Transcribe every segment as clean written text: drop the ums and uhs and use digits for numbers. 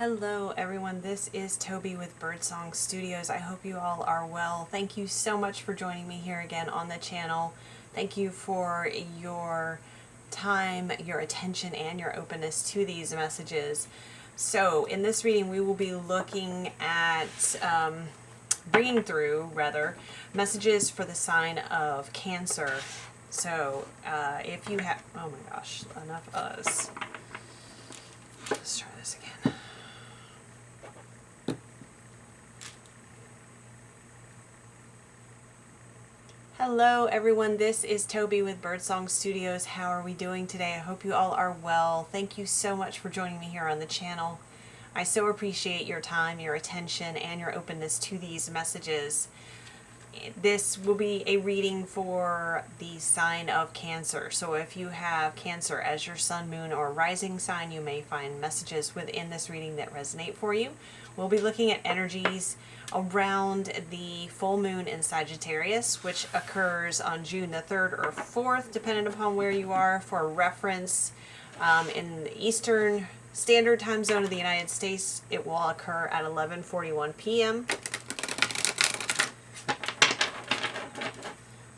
Hello everyone, this is Toby with Birdsong Studios. I hope you all are well. Thank you so much for joining me here again on the channel. Thank you for your time, your attention, and your openness to these messages. So in this reading we will be looking at bringing through, messages for the sign of Cancer. So if you have, oh my gosh, enough us. Let's try this again. Hello everyone, this is Toby with Birdsong Studios. How are we doing today? I hope you all are well. Thank you so much for joining me here on the channel. I so appreciate your time, your attention, and your openness to these messages. This will be a reading for the sign of Cancer. So if you have Cancer as your sun, moon, or rising sign, you may find messages within this reading that resonate for you. We'll be looking at energies around the full moon in Sagittarius, which occurs on June the 3rd or 4th, depending upon where you are. For reference, in the Eastern Standard Time Zone of the United States, it will occur at 11:41 p.m.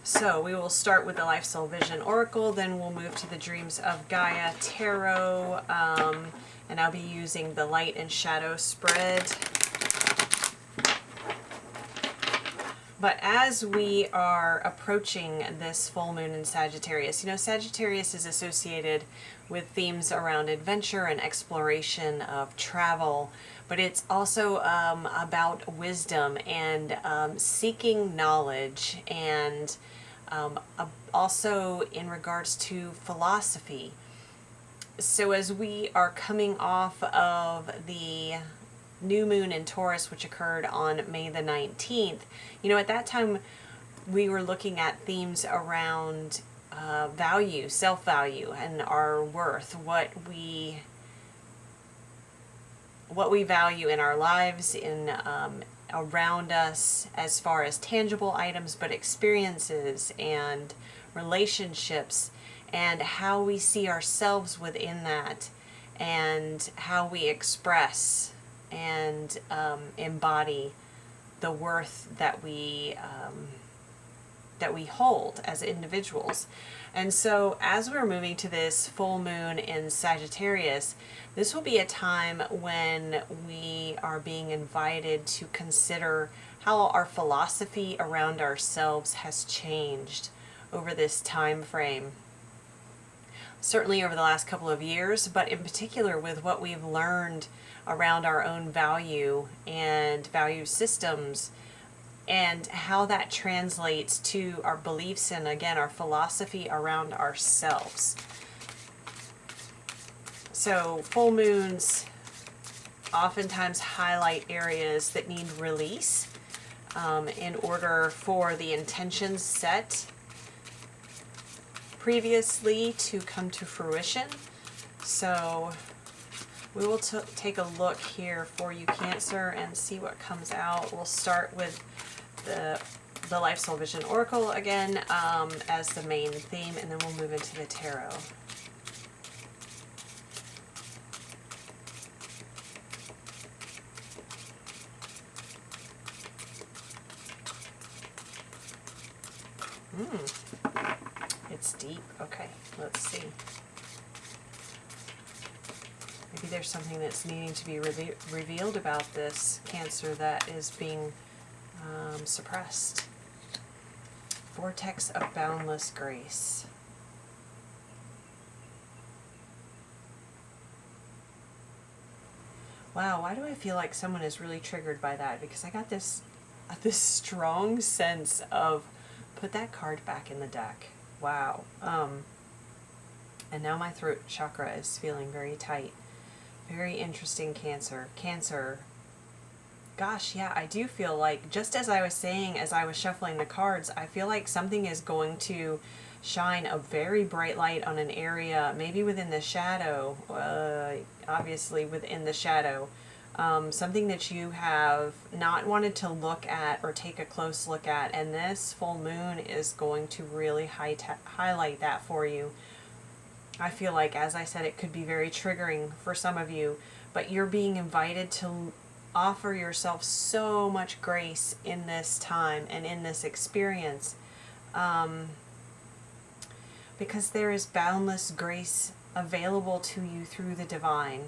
So we will start with the Life Soul Vision Oracle, then we'll move to the Dreams of Gaia Tarot, and I'll be using the Light and Shadow spread. But as we are approaching this full moon in Sagittarius, you know, Sagittarius is associated with themes around adventure and exploration of travel, but it's also about wisdom and seeking knowledge, and also in regards to philosophy. So as we are coming off of the new moon in Taurus, which occurred on May the 19th, you know, at that time we were looking at themes around value, self-value, and our worth, what we value in our lives, in around us, as far as tangible items, but experiences and relationships, and how we see ourselves within that, and how we express and embody the worth that we hold as individuals. And so as we're moving to this full moon in Sagittarius, this will be a time when we are being invited to consider how our philosophy around ourselves has changed over this time frame. Certainly over the last couple of years, but in particular with what we've learned around our own value and value systems, and how that translates to our beliefs and, again, our philosophy around ourselves. So full moons oftentimes highlight areas that need release in order for the intentions set previously to come to fruition. So we will take a look here for you, Cancer, and see what comes out. We'll start with the Life Soul Vision Oracle again as the main theme, and then we'll move into the tarot. It's deep. Okay, let's see. Maybe there's something that's needing to be revealed about this, Cancer, that is being suppressed. Vortex of boundless grace. Wow, why do I feel like someone is really triggered by that? Because I got this strong sense of put that card back in the deck. Wow. And now my throat chakra is feeling very tight. Very interesting, Cancer. Cancer. Gosh, yeah, I do feel like, just as I was saying as I was shuffling the cards, I feel like something is going to shine a very bright light on an area, maybe within the shadow, obviously within the shadow, something that you have not wanted to look at or take a close look at, and this full moon is going to really highlight that for you. I feel like, as I said, it could be very triggering for some of you, but you're being invited to offer yourself so much grace in this time and in this experience, because there is boundless grace available to you through the divine.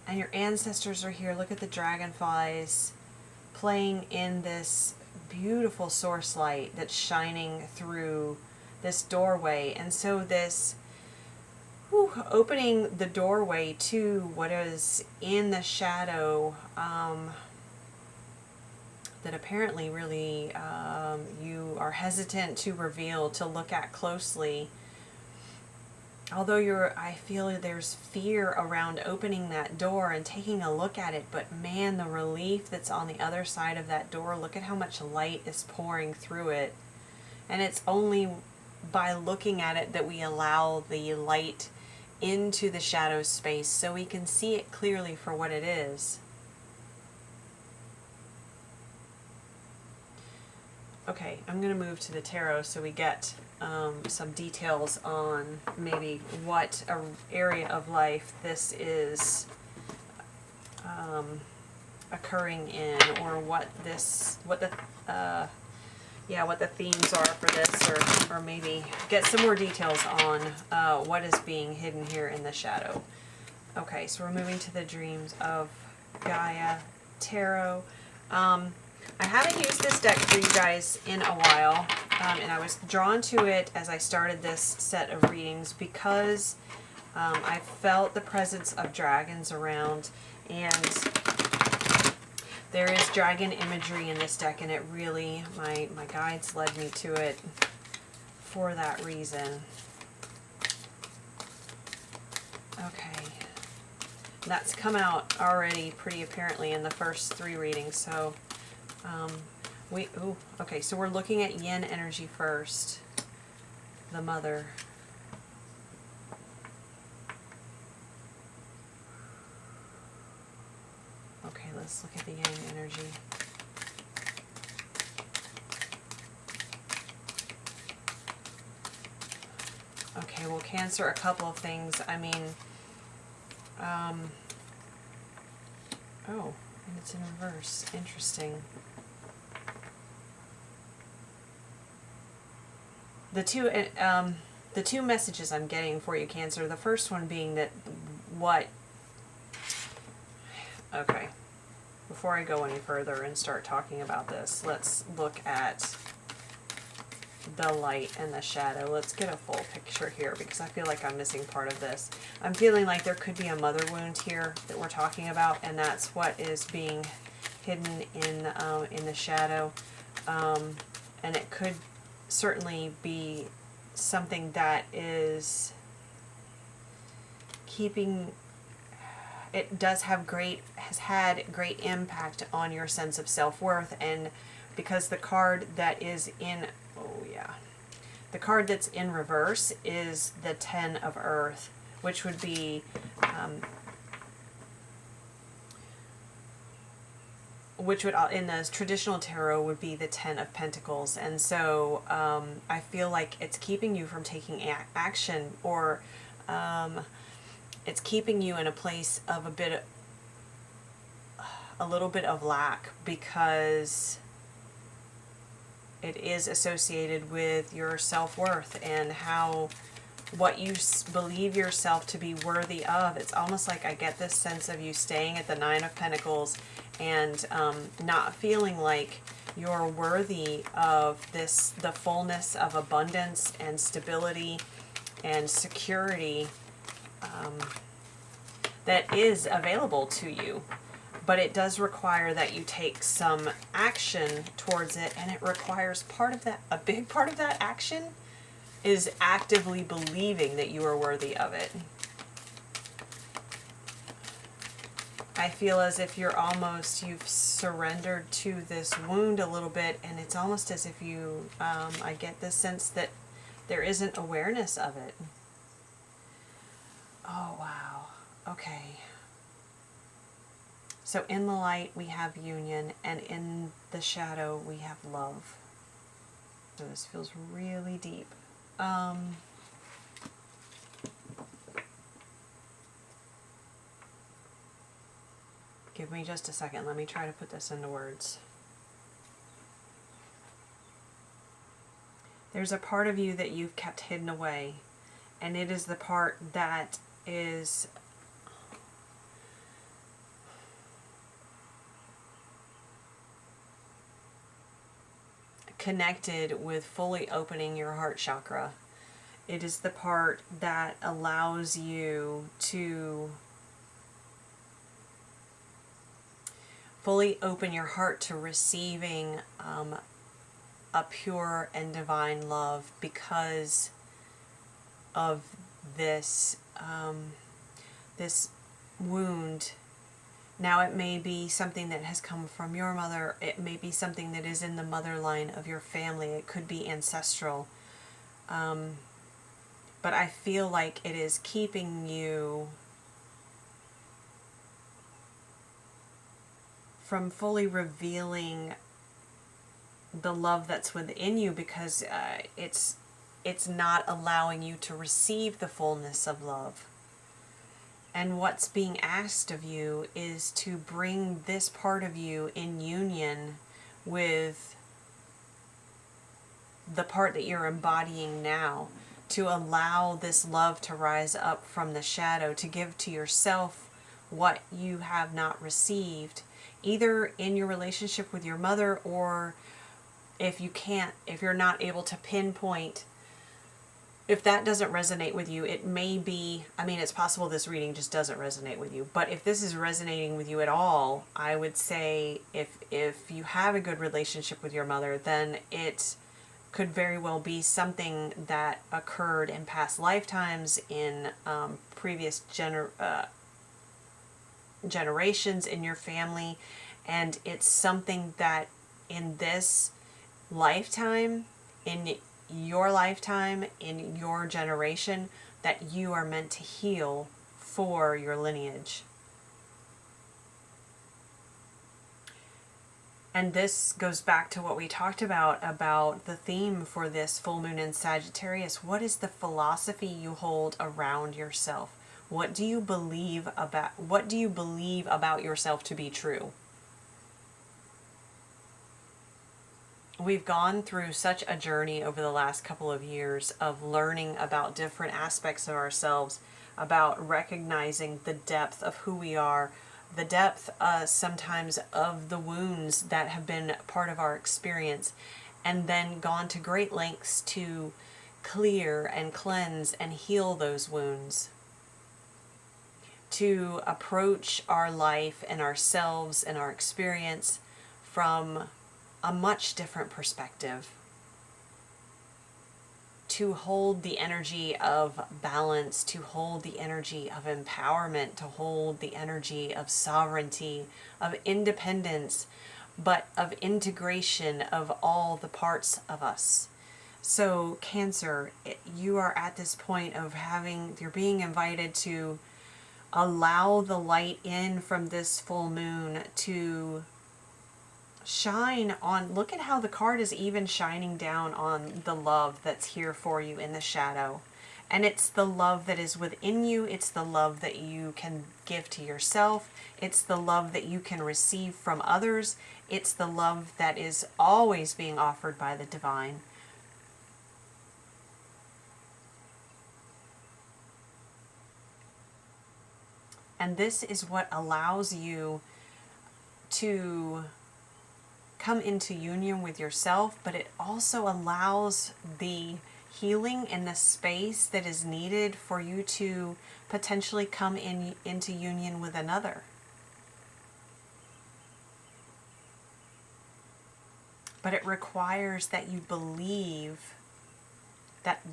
And your ancestors are here. Look at the dragonflies playing in this beautiful source light that's shining through this doorway. And so this opening the doorway to what is in the shadow, that apparently really you are hesitant to reveal, to look at closely. Although I feel there's fear around opening that door and taking a look at it, but man, the relief that's on the other side of that door, look at how much light is pouring through it. And it's only by looking at it that we allow the light into the shadow space so we can see it clearly for what it is. Okay, I'm going to move to the tarot so we get some details on maybe what area of life this is occurring in, or what the themes are for this, or maybe get some more details on what is being hidden here in the shadow. Okay, so we're moving to the Dreams of Gaia Tarot. I haven't used this deck for you guys in a while, and I was drawn to it as I started this set of readings because I felt the presence of dragons around, and there is dragon imagery in this deck, and it really, my guides led me to it for that reason. Okay, that's come out already pretty apparently in the first 3 readings, so okay, so we're looking at yin energy first, the mother. Okay, let's look at the yang energy. Okay, well, Cancer, a couple of things. I mean, oh, and it's in reverse. Interesting. The two messages I'm getting for you, Cancer. The first one being that okay, before I go any further and start talking about this, let's look at the light and the shadow. Let's get a full picture here because I feel like I'm missing part of this. I'm feeling like there could be a mother wound here that we're talking about, and that's what is being hidden in the shadow. And it could certainly be something that is keeping, it has had great impact on your sense of self-worth. And because the card that is in, the card that's in reverse is the 10 of Earth, which would be which would, in the traditional tarot, would be the 10 of Pentacles. And so I feel like it's keeping you from taking action, or it's keeping you in a place of a little bit of lack, because it is associated with your self-worth and what you believe yourself to be worthy of. It's almost like I get this sense of you staying at the 9 of Pentacles and not feeling like you're worthy of the fullness of abundance and stability and security that is available to you. But it does require that you take some action towards it, and it requires a big part of that action is actively believing that you are worthy of it. I feel as if you've surrendered to this wound a little bit, and it's almost as if I get this sense that there isn't awareness of it. Oh, wow. Okay. So in the light we have union, and in the shadow we have love. So this feels really deep. Give me just a second. Let me try to put this into words. There's a part of you that you've kept hidden away, and it is the part that is connected with fully opening your heart chakra. It is the part that allows you to fully open your heart to receiving a pure and divine love because of this this wound. Now, it may be something that has come from your mother. It may be something that is in the mother line of your family. It could be ancestral. But I feel like it is keeping you from fully revealing the love that's within you, because it's not allowing you to receive the fullness of love. And what's being asked of you is to bring this part of you in union with the part that you're embodying now, to allow this love to rise up from the shadow, to give to yourself what you have not received, either in your relationship with your mother, or if you're not able to pinpoint, if that doesn't resonate with you, it may be, I mean, it's possible this reading just doesn't resonate with you, but if this is resonating with you at all, I would say if you have a good relationship with your mother, then it could very well be something that occurred in past lifetimes, in previous generations in your family, and it's something that in this lifetime, in your lifetime, in your generation, that you are meant to heal for your lineage. And this goes back to what we talked about the theme for this full moon in Sagittarius. What is the philosophy you hold around yourself? What do you believe about yourself to be true? We've gone through such a journey over the last couple of years of learning about different aspects of ourselves, about recognizing the depth of who we are, the depth sometimes of the wounds that have been part of our experience, and then gone to great lengths to clear and cleanse and heal those wounds, to approach our life and ourselves and our experience from a much different perspective, to hold the energy of balance, to hold the energy of empowerment, to hold the energy of sovereignty, of independence, but of integration of all the parts of us. So Cancer, you are at this point of you're being invited to allow the light in from this full moon to shine on, look at how the card is even shining down on the love that's here for you in the shadow. And it's the love that is within you. It's the love that you can give to yourself. It's the love that you can receive from others. It's the love that is always being offered by the divine. And this is what allows you to come into union with yourself, but it also allows the healing and the space that is needed for you to potentially come into union with another. But it requires that you believe that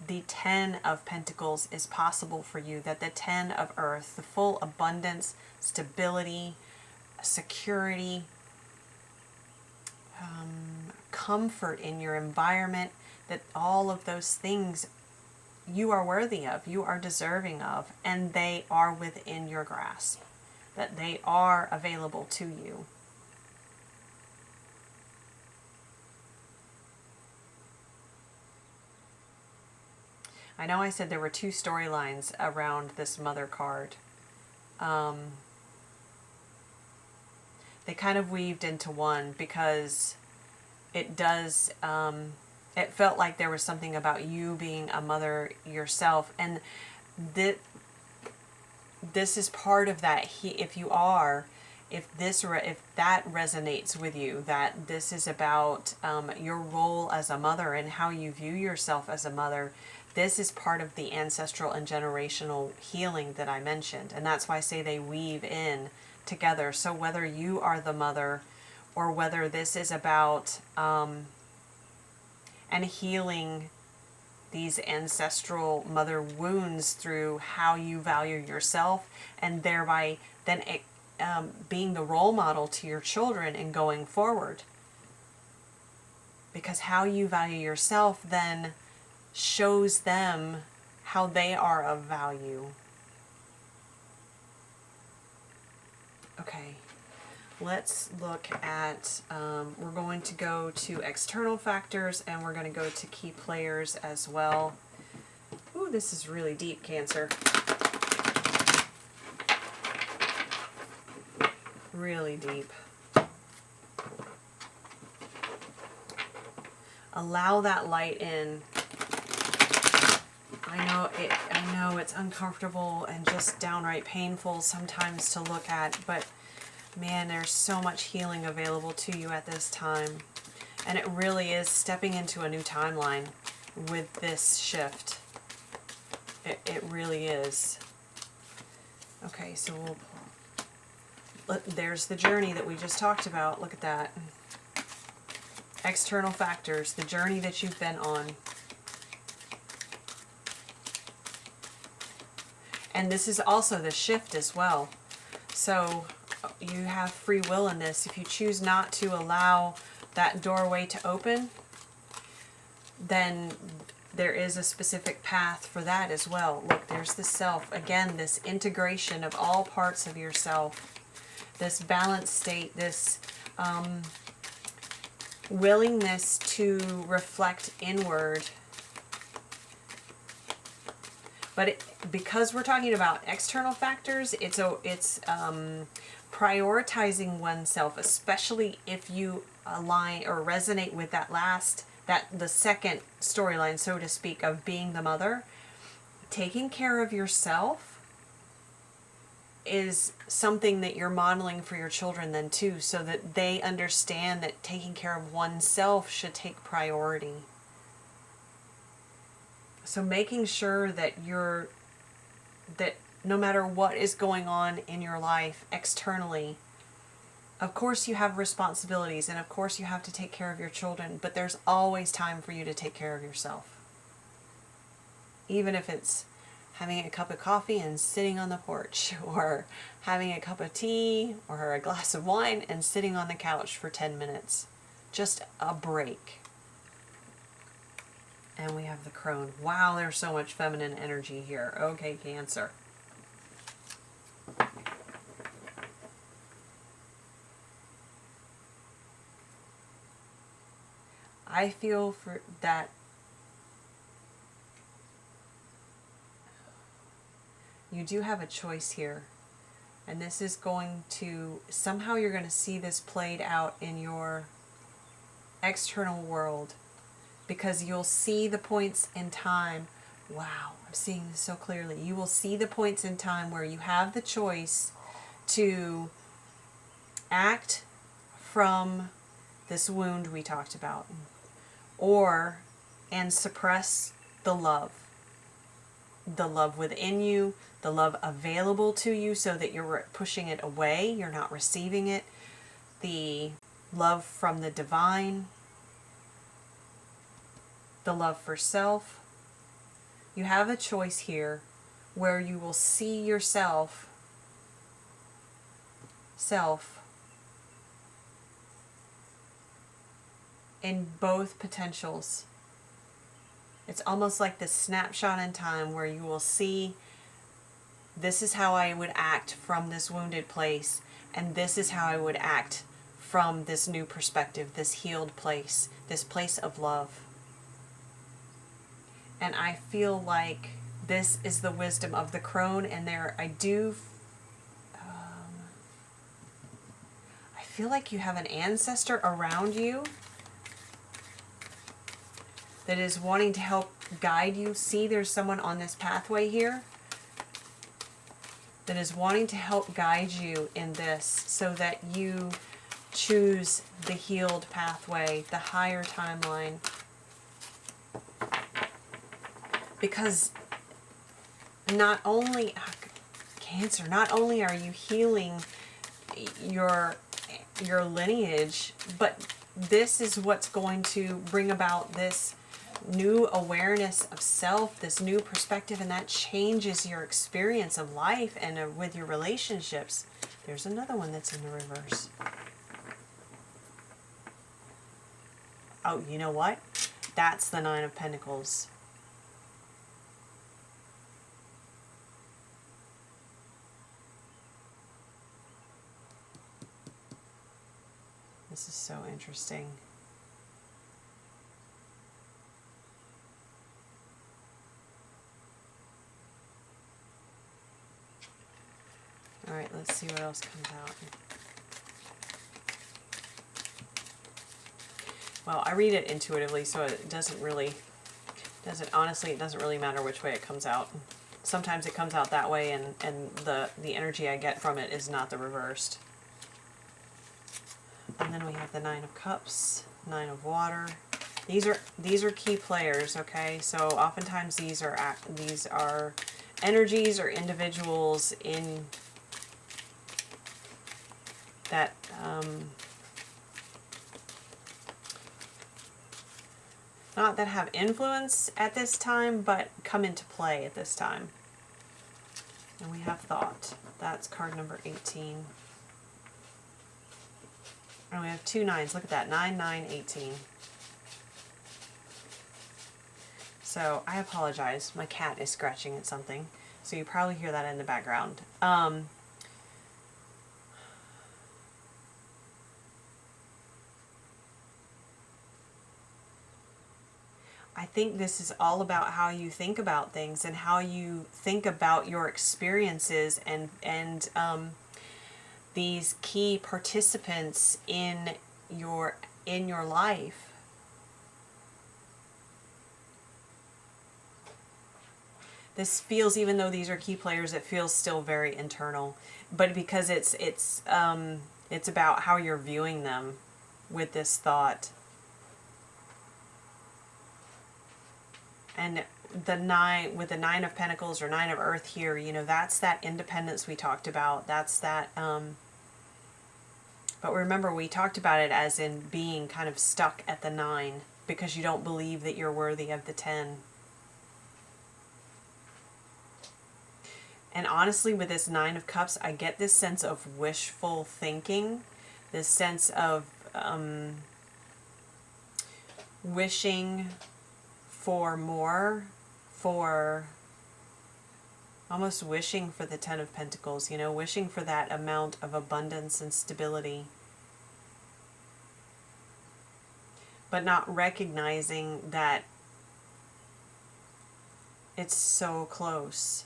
the 10 of Pentacles is possible for you, that the 10 of Earth, the full abundance, stability, security, comfort in your environment, that all of those things you are worthy of, you are deserving of, and they are within your grasp, that they are available to you. I know I said there were two storylines around this mother card. they kind of weaved into one, because it does, it felt like there was something about you being a mother yourself, and this is part of that. If you are, if that resonates with you, that this is about your role as a mother and how you view yourself as a mother, this is part of the ancestral and generational healing that I mentioned. And that's why I say they weave in together. So whether you are the mother, or whether this is about and healing these ancestral mother wounds through how you value yourself, and thereby then being the role model to your children and going forward. Because how you value yourself then shows them how they are of value. Okay, let's look at, we're going to go to external factors, and we're going to go to key players as well. Ooh, this is really deep, Cancer. Really deep. Allow that light in. I know it's uncomfortable and just downright painful sometimes to look at, but man, there's so much healing available to you at this time. And it really is stepping into a new timeline with this shift. It really is. Okay, so there's the journey that we just talked about. Look at that. External factors, the journey that you've been on. And this is also the shift as well. So you have free will in this. If you choose not to allow that doorway to open, then there is a specific path for that as well. Look, there's the self. Again, this integration of all parts of yourself. This balanced state, this willingness to reflect inward. But because we're talking about external factors, it's prioritizing oneself, especially if you align or resonate with the second storyline, so to speak, of being the mother. Taking care of yourself is something that you're modeling for your children then too, so that they understand that taking care of oneself should take priority. So making sure that that no matter what is going on in your life externally, of course you have responsibilities, and of course you have to take care of your children, but there's always time for you to take care of yourself. Even if it's having a cup of coffee and sitting on the porch, or having a cup of tea or a glass of wine and sitting on the couch for 10 minutes. Just a break. And we have the crone. Wow, there's so much feminine energy here. Okay, Cancer. I feel for that you do have a choice here. And this is going to, somehow you're going to see this played out in your external world. Because you'll see the points in time. Wow, I'm seeing this so clearly. You will see the points in time where you have the choice to act from this wound we talked about, and suppress the love within you, the love available to you, so that you're pushing it away, you're not receiving it, the love from the divine, the love for self. You have a choice here where you will see yourself in both potentials. It's almost like this snapshot in time where you will see, this is how I would act from this wounded place, and this is how I would act from this new perspective, this healed place, this place of love. And I feel like this is the wisdom of the crone, and I feel like you have an ancestor around you that is wanting to help guide you. See, there's someone on this pathway here that is wanting to help guide you in this so that you choose the healed pathway, the higher timeline. Because not only, Cancer, not only are you healing your lineage, but this is what's going to bring about this new awareness of self, this new perspective, and that changes your experience of life and with your relationships. There's another one that's in the reverse. Oh, you know what? That's the Nine of Pentacles. This is so interesting. All right, let's see what else comes out. Well, I read it intuitively, so it doesn't really, honestly, it doesn't really matter which way it comes out. Sometimes it comes out that way, and the energy I get from it is not the reversed. And then we have the Nine of Cups, Nine of Water. These are key players, okay? So oftentimes these are energies or individuals in that not that have influence at this time, but come into play at this time. And we have Thought. That's card number 18. And we have 2 nines. Look at that. 9, 9, 18. So I apologize. My cat is scratching at something. So you probably hear that in the background. I think this is all about how you think about things and how you think about your experiences and these key participants in your life. This feels, even though these are key players, it feels still very internal, but because it's about how you're viewing them with this thought. And the nine, with the Nine of Pentacles or Nine of Earth here, you know, that's that independence we talked about. That's that, but remember, we talked about it as in being kind of stuck at the 9 because you don't believe that you're worthy of the 10. And honestly, with this Nine of Cups, I get this sense of wishful thinking, this sense of wishing for more, for almost wishing for the Ten of Pentacles, you know, wishing for that amount of abundance and stability, but not recognizing that it's so close.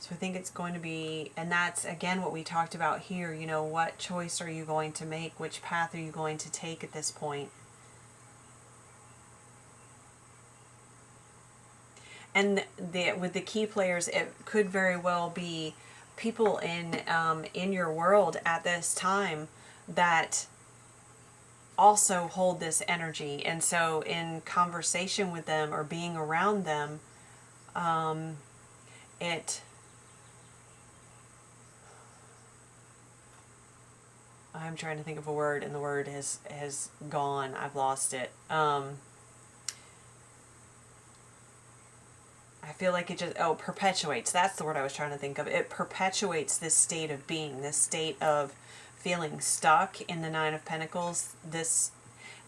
So I think it's going to be, and that's again what we talked about here, you know, what choice are you going to make? Which path are you going to take at this point? And with the key players, it could very well be people in your world at this time that also hold this energy. And so in conversation with them or being around them, I'm trying to think of a word, and the word has gone. I've lost it. I feel like it just, perpetuates. That's the word I was trying to think of. It perpetuates this state of being, this state of feeling stuck in the Nine of Pentacles.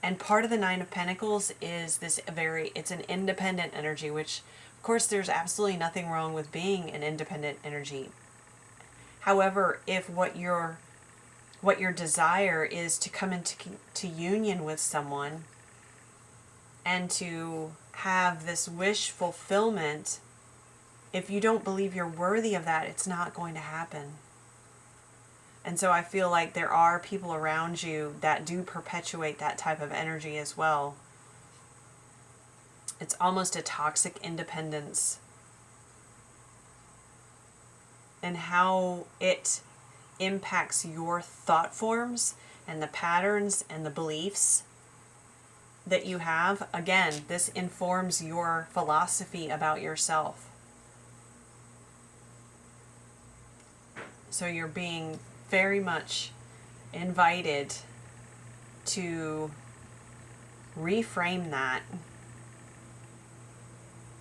And part of the Nine of Pentacles is it's an independent energy, which, of course, there's absolutely nothing wrong with being an independent energy. However, if what your desire is to come into union with someone and to have this wish fulfillment, if you don't believe you're worthy of that, it's not going to happen. And so I feel like there are people around you that do perpetuate that type of energy as well. It's almost a toxic independence. And how it impacts your thought forms and the patterns and the beliefs that you have. Again, this informs your philosophy about yourself. So you're being very much invited to reframe that.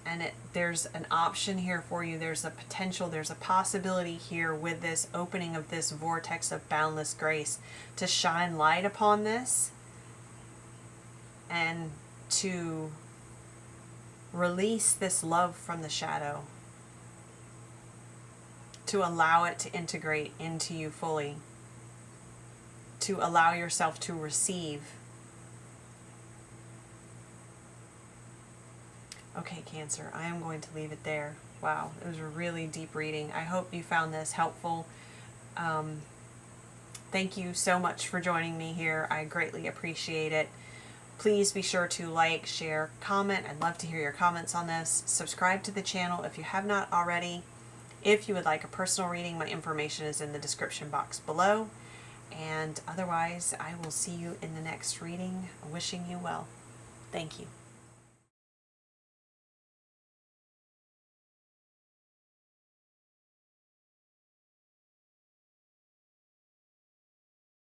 And there's an option here for you. There's a potential, there's a possibility here with this opening of this vortex of boundless grace to shine light upon this and to release this love from the shadow, to allow it to integrate into you fully, to allow yourself to receive. Okay, Cancer, I am going to leave it there. Wow, it was a really deep reading. I hope you found this helpful. Thank you so much for joining me here. I greatly appreciate it. Please be sure to like, share, comment. I'd love to hear your comments on this. Subscribe to the channel if you have not already. If you would like a personal reading, my information is in the description box below. And otherwise, I will see you in the next reading. Wishing you well. Thank you.